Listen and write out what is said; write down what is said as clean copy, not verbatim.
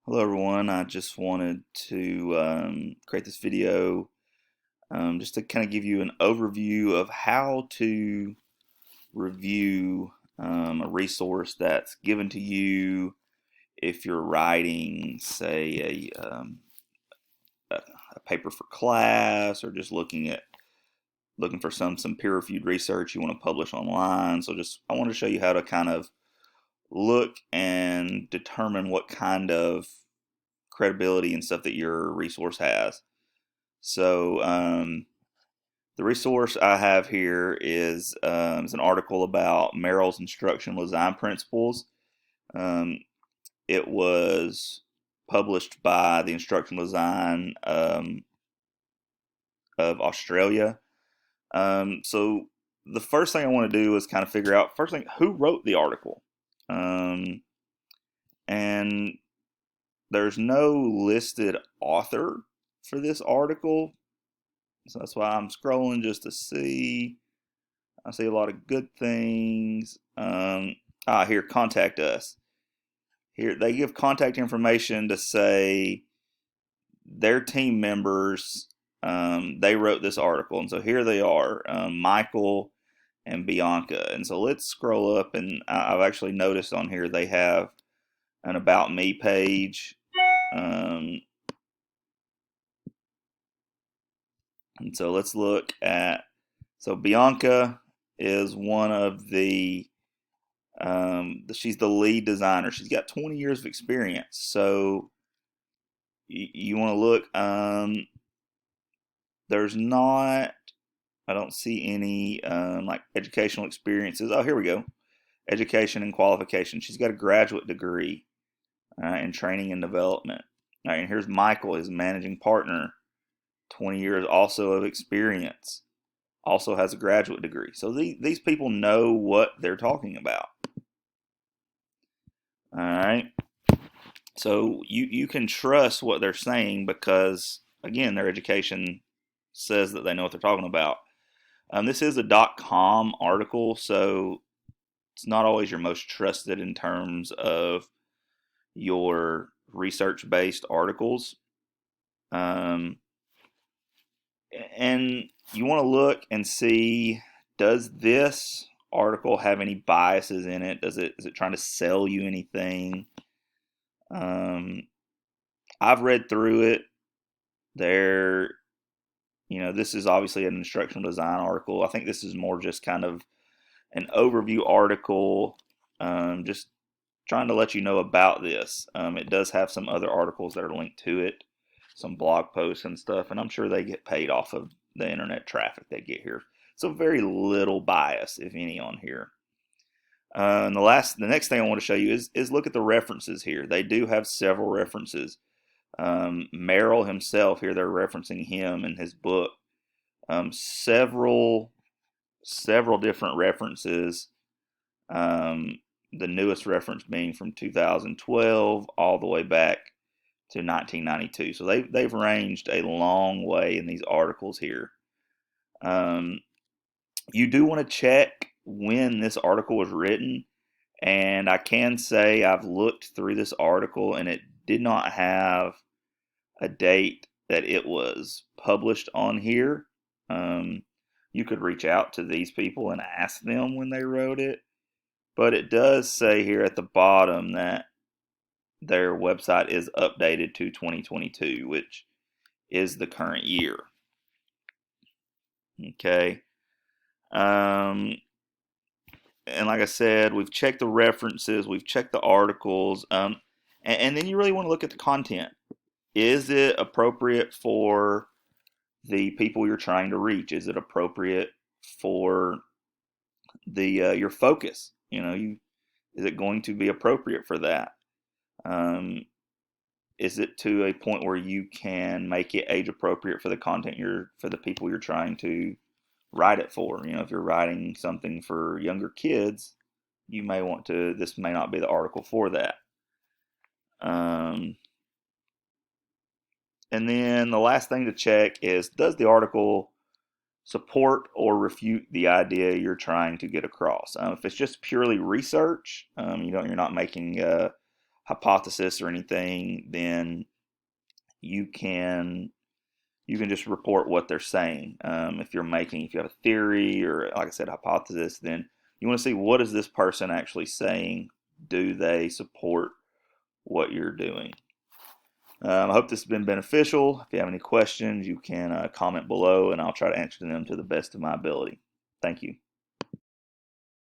Hello everyone, I just wanted to create this video just to kind of give you an overview of how to review a resource that's given to you if you're writing, say, a paper for class or just looking for some peer-reviewed research you want to publish online. So I want to show you how to kind of look and determine what kind of credibility and stuff that your resource has. So the resource I have here is an article about Merrill's instructional design principles. Um, it was published by the Instructional Design of Australia. So the first thing I want to do is kind of figure out first thing who wrote the article, and there's no listed author for this article. So that's why I'm scrolling just to see. I see a lot of good things. Here, contact us. Here, they give contact information to say their team members, they wrote this article. And so here they are, Michael and Bianca. And so let's scroll up, and I've actually noticed on here they have an About Me page. And so let's look at, so Bianca is one of she's the lead designer. She's got 20 years of experience. So you want to look, there's not, I don't see any like educational experiences. Oh, here we go. Education and qualification. She's got a graduate degree in training and development. All right, and here's Michael, his managing partner, 20 years also of experience, also has a graduate degree. So these people know what they're talking about. All right. So you can trust what they're saying because, again, their education says that they know what they're talking about. This is a .com article, so it's not always your most trusted in terms of your research-based articles. And you want to look and see, does this article have any biases in it? Is it trying to sell you anything? I've read through it. This is obviously an instructional design article. I think this is more just kind of an overview article, just trying to let you know about this. It does have some other articles that are linked to it, some blog posts and stuff, and I'm sure they get paid off of the internet traffic they get here. So very little bias, if any, on here. And the next thing I want to show you is look at the references here. They do have several references. Merrill himself here, they're referencing him in his book. Several different references. The newest reference being from 2012 all the way back to 1992. So they've ranged a long way in these articles here. You do want to check when this article was written, and I can say I've looked through this article and it did not have a date that it was published on here. You could reach out to these people and ask them when they wrote it, but it does say here at the bottom that their website is updated to 2022, which is the current year. Okay. And like I said, we've checked the references, we've checked the articles, and then you really want to look at the content. Is it appropriate for the people you're trying to reach? Is it appropriate for your focus? Is it going to be appropriate for that? Is it to a point where you can make it age appropriate for the content for the people you're trying to write it for? If you're writing something for younger kids, this may not be the article for that. And then the last thing to check is, does the article support or refute the idea you're trying to get across? If it's just purely research, you're not making hypothesis or anything, then you can just report what they're saying. If you have a theory or, like I said, a hypothesis, then you want to see, what is this person actually saying? Do they support what you're doing? I hope this has been beneficial. If you have any questions, you can comment below, and I'll try to answer them to the best of my ability. Thank you.